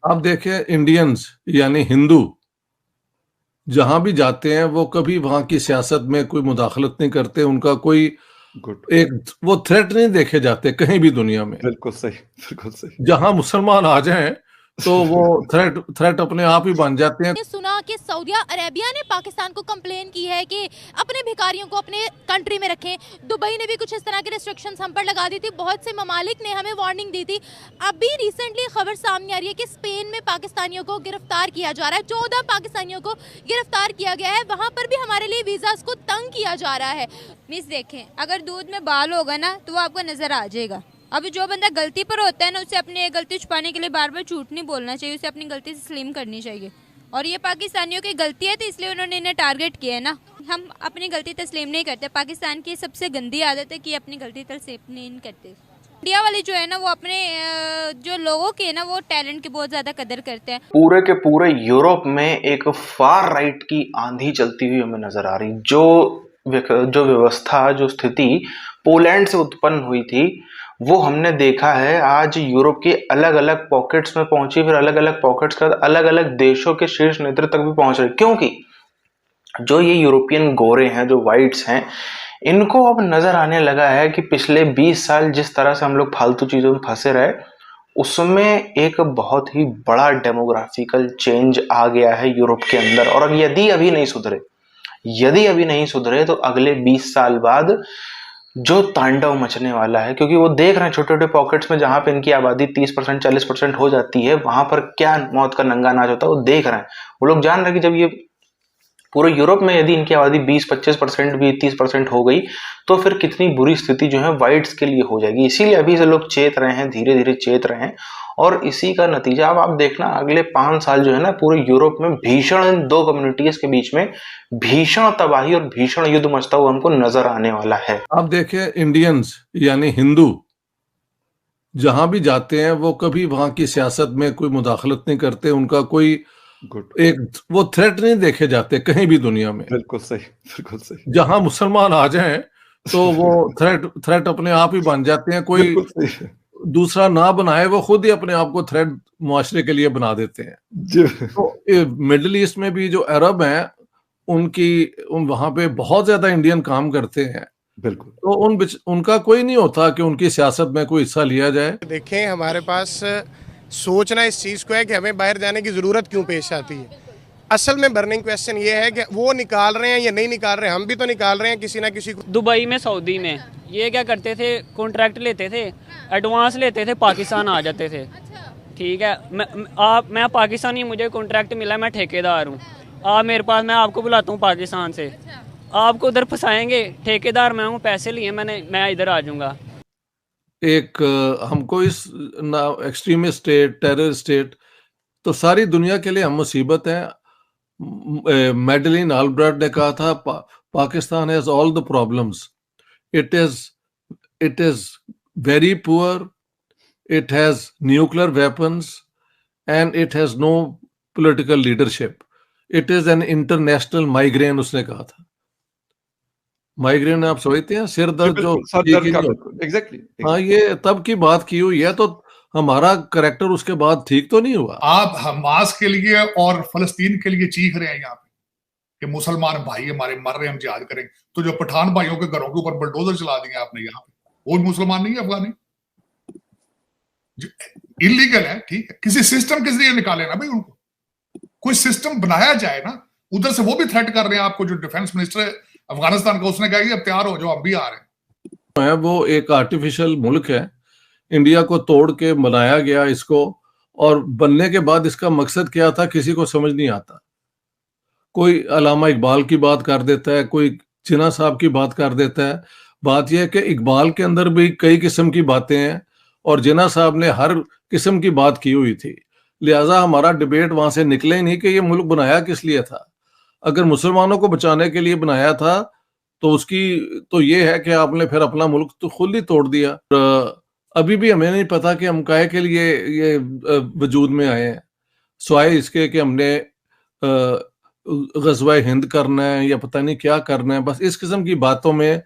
आप देखें इंडियंस यानी हिंदू जहां भी जाते हैं वो कभी वहां की सियासत में कोई मुदाखलत नहीं करते। उनका कोई गुड। एक वो थ्रेट नहीं देखे जाते कहीं भी दुनिया में। बिल्कुल सही, बिल्कुल सही। जहां मुसलमान आ जाएं तो वो थ्रेट थ्रेट अपने आप ही बन जाते हैं। ने सुना कि सऊदी अरेबिया ने पाकिस्तान को कंप्लेन की है कि अपने भिखारियों को अपने कंट्री में रखें। दुबई ने भी कुछ इस तरह की रिस्ट्रिक्शंस हम पर लगा दी थी। बहुत से ममालिक ने हमें वार्निंग दी थी। अभी रिसेंटली खबर सामने आ रही है कि स्पेन में पाकिस्तानियों को गिरफ्तार किया जा रहा है। 14 पाकिस्तानियों को गिरफ्तार किया गया है। वहाँ पर भी हमारे लिए वीज़ास को तंग किया जा रहा है। मिस देखें, अगर दूध में बाल होगा ना तो वो आपको नजर आ जाएगा। अभी जो बंदा गलती पर होता है ना, उसे अपनी गलती छुपाने के लिए बार बार झूठ नहीं बोलना चाहिए, उसे अपनी गलती से स्लिम करनी चाहिए। और ये पाकिस्तानियों की गलती है तो इसलिए उन्होंने इन्हें टारगेट किया है ना। हम अपनी गलती तस्लीम नहीं करते। पाकिस्तान की सबसे गंदी आदत है कि अपनी गलती तस्लीम नहीं करते। इंडिया वाले जो है ना, वो अपने जो लोगों के ना, वो टैलेंट की बहुत ज़्यादा कदर करते हैं। पूरे के पूरे यूरोप में एक फार राइट की आंधी चलती हुई हमें नजर आ रही। जो व्यवस्था, जो स्थिति पोलैंड से उत्पन्न हुई थी, वो हमने देखा है आज यूरोप के अलग अलग पॉकेट्स में पहुंची, फिर अलग अलग पॉकेट्स के बाद अलग अलग देशों के शीर्ष नेतृत्व तक भी पहुंच रही। क्योंकि जो ये यूरोपियन गोरे हैं, जो वाइट्स हैं, इनको अब नजर आने लगा है कि पिछले 20 साल जिस तरह से हम लोग फालतू चीजों में फंसे रहे, उसमें एक बहुत ही बड़ा डेमोग्राफिकल चेंज आ गया है यूरोप के अंदर। और यदि अभी नहीं सुधरे तो अगले 20 साल बाद जो तांडव मचने वाला है, क्योंकि वो देख रहे हैं छोटे छोटे पॉकेट्स में जहां पे इनकी आबादी 30% 40% हो जाती है, वहां पर क्या मौत का नंगा नाच होता है, वो देख रहे हैं। वो लोग जान रहे हैं कि जब ये पूरे यूरोप में यदि इनकी आबादी 20-25% भी 30% हो गई तो फिर कितनी बुरी स्थिति जो है वाइट्स के लिए हो जाएगी। इसीलिए अभी से लोग चेत रहे हैं, धीरे धीरे चेत रहे हैं। और इसी का नतीजा अब आप देखना, अगले 5 साल जो है ना, पूरे यूरोप में भीषण, इन दो कम्युनिटीज के बीच में भीषण तबाही और भीषण युद्ध मचता हुआ हमको नजर आने वाला है। आप देखें इंडियंस यानी हिंदू जहां भी जाते हैं वो कभी वहां की सियासत में कोई मुदाखलत नहीं करते। उनका कोई गुड। एक वो थ्रेट नहीं देखे जाते कहीं भी दुनिया में। बिल्कुल सही, बिल्कुल सही। जहां मुसलमान आ जाएं तो वो थ्रेट अपने आप ही बन जाते हैं। कोई बिल्कुल सही। दूसरा ना बनाए, वो खुद ही अपने आप को थ्रेट मुआशरे के लिए बना देते हैं। जी। तो मिडिल ईस्ट में भी जो अरब हैं वहां पे बहुत ज्यादा इंडियन काम करते हैं। बिल्कुल। तो उनका कोई नहीं होता कि उनकी सियासत में कोई हिस्सा लिया जाए। देखें, हमारे पास सोचना इस चीज़ को है कि हमें बाहर जाने की ज़रूरत क्यों पेश आती है। असल में बर्निंग क्वेश्चन ये है कि वो निकाल रहे हैं या नहीं निकाल रहे हैं। हम भी तो निकाल रहे हैं किसी ना किसी को। दुबई में, सऊदी में ये क्या करते थे, कॉन्ट्रैक्ट लेते थे, एडवांस लेते थे, पाकिस्तान आ जाते थे। ठीक है, मैं पाकिस्तानी, मुझे कॉन्ट्रैक्ट मिला, मैं ठेकेदार हूँ, आप मेरे पास, मैं आपको बुलाता हूँ पाकिस्तान से, आपको उधर फंसाएंगे, ठेकेदार मैं हूँ, पैसे लिए मैंने, मैं इधर आ जाऊँगा। हमको इस एक्सट्रीमिस्ट स्टेट, टेरर स्टेट, तो सारी दुनिया के लिए हम मुसीबत हैं। मैडलिन ऑलब्राइट ने कहा था, Pakistan has all the problems, it is very poor, it has nuclear weapons and it has no political leadership, it is an international migraine, उसने कहा था। माइग्रेन आप समझते हैं, सिर दर्द जो एग्जैक्टली। हाँ, ये तब की बात की हुई है। तो हमारा करेक्टर उसके बाद ठीक तो नहीं हुआ। आप हमास के लिए और फलस्तीन के लिए चीख रहे हैं यहाँ पे कि मुसलमान भाई हमारे मर रहे हैं, हम जिहाद करें। तो जो पठान भाइयों के घरों के ऊपर बुलडोजर चला दिए आपने यहाँ पे, वो मुसलमान नहीं है, अफगानी, इलीगल है। ठीक है, किसी सिस्टम के जरिए निकाले ना भाई उनको, कोई सिस्टम बनाया जाए ना। उधर से वो भी थ्रेट कर रहे हैं आपको, जो डिफेंस मिनिस्टर है अफगानिस्तान का, उसने कहा कि अब तैयार हो जाओ, हम भी आ रहे हैं। वो एक आर्टिफिशियल मुल्क है, इंडिया को तोड़ के बनाया गया इसको, और बनने के बाद इसका मकसद क्या था किसी को समझ नहीं आता। कोई अल्लामा इकबाल की बात कर देता है, कोई जिन्ना साहब की बात कर देता है। बात यह है कि इकबाल के अंदर भी कई किस्म की बातें हैं और जिन्ना साहब ने हर किस्म की बात की हुई थी। लिहाजा हमारा डिबेट वहां से निकले ही नहीं कि ये मुल्क बनाया किस लिए था। अगर मुसलमानों को बचाने के लिए बनाया था तो उसकी तो ये है कि आपने फिर अपना मुल्क तो खुद ही तोड़ दिया। अभी भी हमें नहीं पता कि हम काहे के लिए ये वजूद में आए हैं, स्वाय इसके कि हमने ग़ज़वा हिंद करना है या पता नहीं क्या करना है। बस इस किस्म की बातों में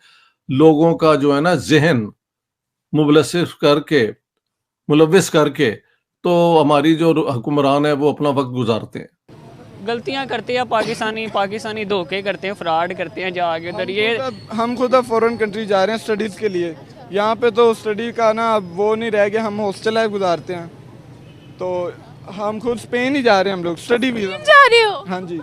लोगों का जो है ना जहन मुलविस करके तो हमारी जो हुक्मरान है वो अपना वक्त गुजारते हैं। गलतियां करते हैं पाकिस्तानी धोखे करते हैं, फ्रॉड करते हैं जाके उधर। ये हम खुद अब फॉरेन कंट्री जा रहे हैं स्टडीज़ के लिए, यहाँ पे तो स्टडी का ना अब वो नहीं रह गया, हम हॉस्टल लाइफ गुजारते हैं। तो हम खुद स्पेन ही जा रहे हैं, हम लोग स्टडी वीज़ा जा रहे हो? हाँ जी।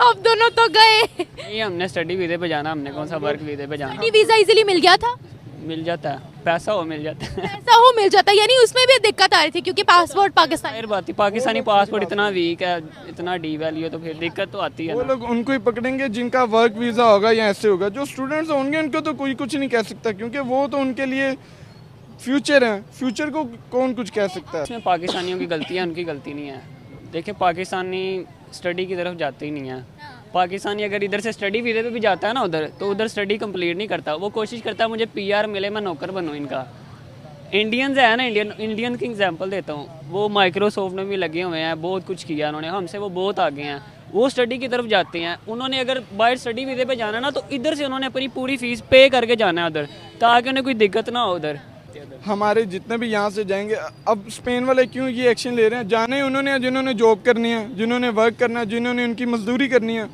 अब दोनों तो गए। नहीं, हमने स्टडी वीज़े पे जाना, हमने कौन सा वर्क वीज़े पे जाना। स्टडी वीजा इजीली मिल गया था? मिल जाता है, पैसा हो मिल जाता है। ऐसा हो मिल जाता, यानी उसमें भी दिक्कत आ रही थी क्योंकि पासपोर्ट पाकिस्तानी। फिर बात ही पाकिस्तानी पासपोर्ट इतना वीक है, इतना डी वैल्यू है, तो फिर दिक्कत तो आती है वो ना। लोग उनको ही पकड़ेंगे जिनका वर्क वीज़ा होगा या ऐसे होगा। जो स्टूडेंट्स होंगे उनको तो कोई कुछ नहीं कह सकता, क्योंकि वो तो उनके लिए फ्यूचर है, फ्यूचर को कौन कुछ कह सकता है। इसमें पाकिस्तानियों की गलती है, उनकी गलती नहीं है। देखिए पाकिस्तानी स्टडी की तरफ जाते ही नहीं है। पाकिस्तानी अगर इधर से स्टडी वीज़े पे भी जाता है ना उधर, तो उधर स्टडी कंप्लीट नहीं करता, वो कोशिश करता है मुझे पीआर मिले, मैं नौकर बनूँ इनका। इंडियंस है ना, इंडियन की एग्जांपल देता हूँ, वो माइक्रोसॉफ्ट में भी लगे हुए हैं, बहुत कुछ किया उन्होंने, हमसे वो बहुत आगे हैं। वो स्टडी की तरफ जाते हैं, उन्होंने अगर बाहर स्टडी वीज़े पे जाना ना, तो इधर से उन्होंने अपनी पूरी फीस पे करके जाना है उधर, ताकि उन्हें कोई दिक्कत ना हो उधर। हमारे जितने भी यहाँ से जाएंगे, अब स्पेन वाले क्यों ये एक्शन ले रहे हैं? जाने उन्होंने जिन्होंने जॉब करनी है, जिन्होंने वर्क करना है, जिन्होंने उनकी मजदूरी करनी है।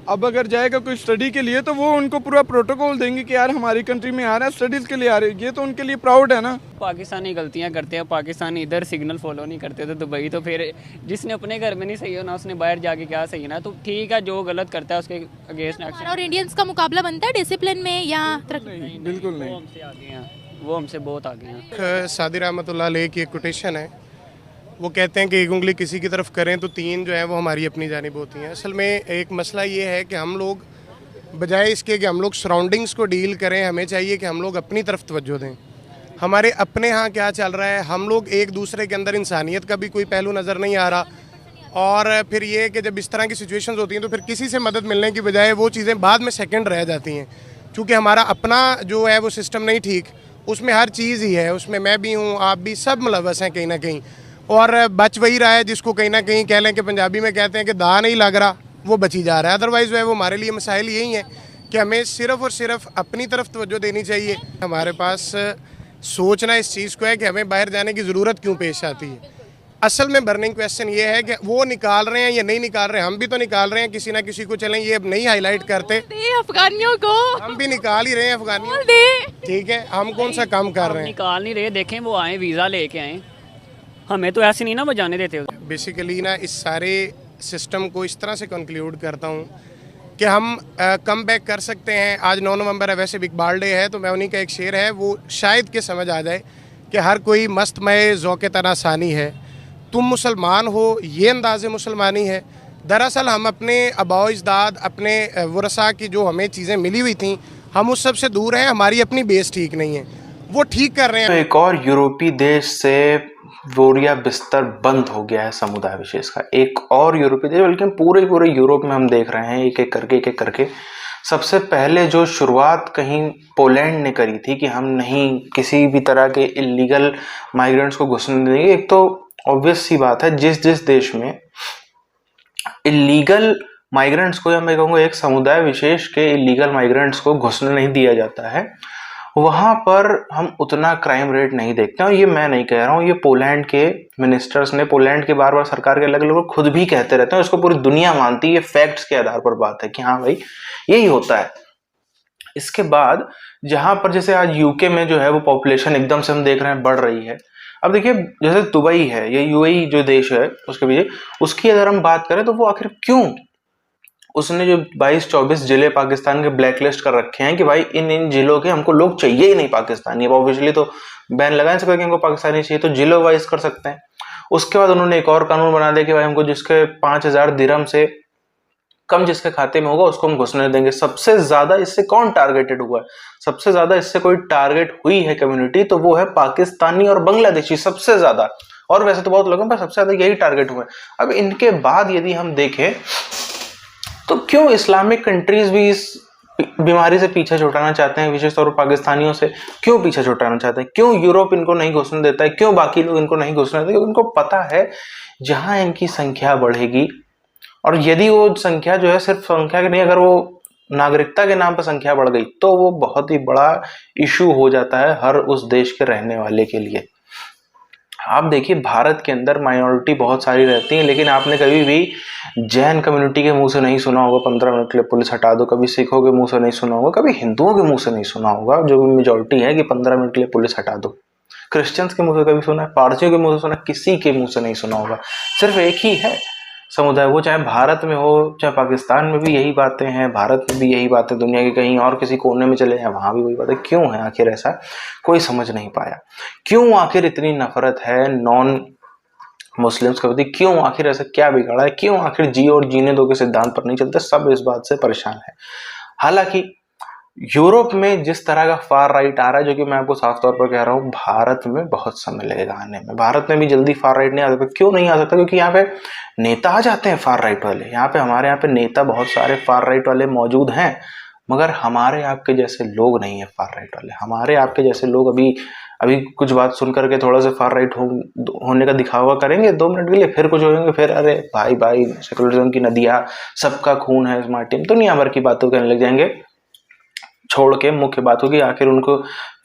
अब अगर जाएगा कोई स्टडी के लिए तो वो उनको पूरा प्रोटोकॉल देंगे कि यार हमारी कंट्री में आ रहा है, स्टडीज़ के लिए आ रहे हैं, ये तो उनके लिए प्राउड है ना। पाकिस्तानी गलतियाँ करते हैं, पाकिस्तानी इधर सिग्नल फॉलो नहीं करते तो दुबई, तो फिर जिसने अपने घर में नहीं सही होना उसने बाहर जाके क्या सही ना। तो ठीक है, जो गलत करता है उसके अगेंस्ट एक्शन। और इंडियंस का मुकाबला बनता है डिसिप्लिन में या नहीं, बिल्कुल नहीं। वो हमसे आगे हैं, वो हमसे बहुत आगे हैं। सादी रहमतुल्लाह अलैह की एक कोटेशन है, वो कहते हैं कि एक उंगली किसी की तरफ करें तो तीन जो है वो हमारी अपनी जानिब होती हैं। असल में एक मसला ये है कि हम लोग बजाय इसके कि हम लोग सराउंडिंग्स को डील करें, हमें चाहिए कि हम लोग अपनी तरफ तवज्जो दें। हमारे अपने यहाँ क्या चल रहा है, हम लोग एक दूसरे के अंदर इंसानियत का भी कोई पहलू नज़र नहीं आ रहा। और फिर ये कि जब इस तरह की सिचुएशंस होती हैं तो फिर किसी से मदद मिलने की बजाय वो चीज़ें बाद में सेकंड रह जाती हैं, क्योंकि हमारा अपना जो है वो सिस्टम नहीं ठीक, उसमें हर चीज़ ही है, उसमें मैं भी हूँ, आप भी, सब मुलव्वस हैं कहीं ना कहीं। और बच वही रहा है जिसको कहीं ना कहीं कह लें कि पंजाबी में कहते हैं कि दा नहीं लग रहा, वो बची जा रहा है। अदरवाइज़ जो है वो हमारे लिए मसाइल यही है कि हमें सिर्फ़ और सिर्फ अपनी तरफ तवज्जो देनी चाहिए। हमारे पास सोचना इस चीज़ को है कि हमें बाहर जाने की ज़रूरत क्यों पेश आती है। असल में बर्निंग क्वेश्चन ये है कि वो निकाल रहे हैं या नहीं निकाल रहे हैं, हम भी तो निकाल रहे हैं किसी ना किसी को। चलें ये अब नहीं हाईलाइट करते, अफगानियों को हम भी निकाल ही रहे हैं अफगानियों, ठीक है, हम कौन सा काम कर रहे हैं। निकाल नहीं रहे, देखें वो आए वीज़ा लेके आए, हमें तो ऐसे नहीं ना वो जाने देते। बेसिकली ना इस सारे सिस्टम को इस तरह से कंक्लूड करता हूँ कि हम कम बैक कर सकते हैं। आज 9 नवंबर है, वैसे भी इकबाल डे है, तो मैं उन्हीं का एक शेर है, वो शायद के समझ आ जाए कि हर कोई मस्तमय ज़ौक़ तनासानी है, तुम मुसलमान हो ये अंदाज़े मुसलमानी है। दरअसल हम अपने आबाओ अजदाद, अपने वरसा की जो हमें चीज़ें मिली हुई थी, हम उस सब से दूर हैं, हमारी अपनी बेस ठीक नहीं है, वो ठीक कर रहे हैं। तो एक और यूरोपीय देश से बोरिया बिस्तर बंद हो गया है समुदाय विशेष का। एक और यूरोपीय देश, बल्कि पूरे यूरोप में हम देख रहे हैं एक एक करके। सबसे पहले जो शुरुआत कहीं पोलैंड ने करी थी कि हम नहीं किसी भी तरह के इलीगल माइग्रेंट्स को घुसने देंगे। एक तो ऑब्वियस सी बात है, जिस देश में इलीगल माइग्रेंट्स को, या मैं कहूँगा एक समुदाय विशेष के इलीगल माइग्रेंट्स को घुसने नहीं दिया जाता है, वहाँ पर हम उतना क्राइम रेट नहीं देखते हैं। और ये मैं नहीं कह रहा हूँ, ये पोलैंड के मिनिस्टर्स ने, पोलैंड के बार सरकार के अलग अलग खुद भी कहते रहते हैं, इसको पूरी दुनिया मानती है, ये फैक्ट्स के आधार पर बात है कि हाँ भाई यही होता है। इसके बाद जहाँ पर जैसे आज यूके में जो है वो पॉपुलेशन एकदम से हम देख रहे हैं बढ़ रही है। अब देखिए जैसे दुबई है, ये यूएई जो देश है उसके पीछे, उसकी अगर हम बात करें तो वो आखिर क्यों उसने जो 22-24 जिले पाकिस्तान के ब्लैक लिस्ट कर रखे हैं कि भाई इन जिलों के हमको लोग चाहिए ही नहीं पाकिस्तानी। अब ऑब्वियसली तो बैन लगा नहीं सकते कि हमको पाकिस्तानी चाहिए, तो जिलों वाइज कर सकते हैं। उसके बाद उन्होंने एक और कानून बना दिया कि भाई हमको जिसके 5000 दिरहम से कम जिसके खाते में होगा उसको हम घुसने देंगे। सबसे ज्यादा इससे कौन टारगेटेड हुआ है? सबसे ज्यादा इससे कोई टारगेट हुई है कम्युनिटी तो वो है पाकिस्तानी और बांग्लादेशी, सबसे ज्यादा। और वैसे तो बहुत लोगों पर सबसे ज्यादा यही टारगेट हुए। अब इनके बाद यदि हम देखें तो क्यों इस्लामिक कंट्रीज भी इस बीमारी से पीछे छुड़ाना चाहते हैं, विशेष तौर पर पाकिस्तानियों से क्यों पीछे छुड़ाना चाहते हैं? क्यों यूरोप इनको नहीं घुसने देता है? क्यों बाकी लोग इनको नहीं घुसने देते? उनको पता है जहां इनकी संख्या बढ़ेगी, और यदि वो संख्या जो है सिर्फ संख्या की नहीं, अगर वो नागरिकता के नाम पर संख्या बढ़ गई तो वो बहुत ही बड़ा इशू हो जाता है हर उस देश के रहने वाले के लिए। आप देखिए भारत के अंदर माइनॉरिटी बहुत सारी रहती है, लेकिन आपने कभी भी जैन कम्युनिटी के मुंह से नहीं सुना होगा 15 मिनट के लिए पुलिस हटा दो, कभी सिखों के मुंह से नहीं सुना होगा, कभी हिंदुओं के मुंह से नहीं सुना होगा जो भी मेजोरिटी है कि 15 मिनट के लिए पुलिस हटा दो। क्रिश्चियंस के मुंह से कभी सुना है? पारसियों के मुंह से सुना? किसी के मुंह से नहीं सुना होगा। सिर्फ एक ही है समुदाय, वो चाहे भारत में हो चाहे पाकिस्तान में भी यही बातें हैं, भारत में भी यही बातें, दुनिया के कहीं और किसी कोने में चले जाए वहां भी वही बातें। क्यों है आखिर ऐसा? कोई समझ नहीं पाया। क्यों आखिर इतनी नफरत है नॉन मुस्लिम्स के प्रति? क्यों आखिर ऐसा क्या बिगाड़ा है? क्यों आखिर जी और जीने दो के सिद्धांत पर नहीं चलते? सब इस बात से परेशान है। हालांकि यूरोप में जिस तरह का फार राइट आ रहा है, जो कि मैं आपको साफ तौर पर कह रहा हूँ, भारत में बहुत समय लगेगा आने में। भारत में भी जल्दी फार राइट नहीं आ सकता। क्यों नहीं आ सकता? क्योंकि यहाँ पे नेता आ जाते हैं फार राइट वाले। हमारे यहाँ पे नेता बहुत सारे फार राइट वाले मौजूद हैं, मगर हमारे आपके जैसे लोग नहीं है फार राइट वाले। हमारे आपके जैसे लोग अभी कुछ बात सुन करके थोड़ा सा फार राइट होने का दिखावा करेंगे 2 मिनट के लिए, फिर कुछ होंगे, फिर अरे भाई सेकुलरिज्म की नदियाँ, सबका खून है स्मार्ट टीम, दुनिया भर की बातों कहने लग जाएंगे, छोड़ के मुख्य बात होगी आखिर उनको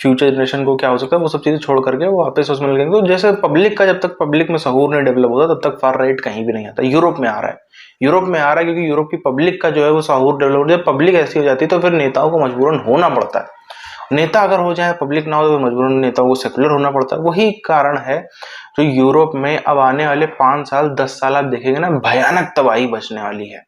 फ्यूचर जनरेशन को क्या हो सकता है, वो सब चीजें छोड़ करके वो वापस उसमें लगेंगे। तो जैसे पब्लिक का, जब तक पब्लिक में शऊर नहीं डेवलप होता तब तक फार राइट कहीं भी नहीं आता। यूरोप में आ रहा है, क्योंकि यूरोप की पब्लिक का जो है वो शऊर डेवलप हो। जब पब्लिक ऐसी हो जाती है तो फिर नेताओं को मजबूरन होना पड़ता है। नेता अगर हो जाए, पब्लिक ना हो, तो मजबूरन नेताओं को सेकुलर होना पड़ता है। वही कारण है जो यूरोप में अब आने वाले 5 साल 10 साल आप देखेंगे ना, भयानक तबाही बचने वाली है।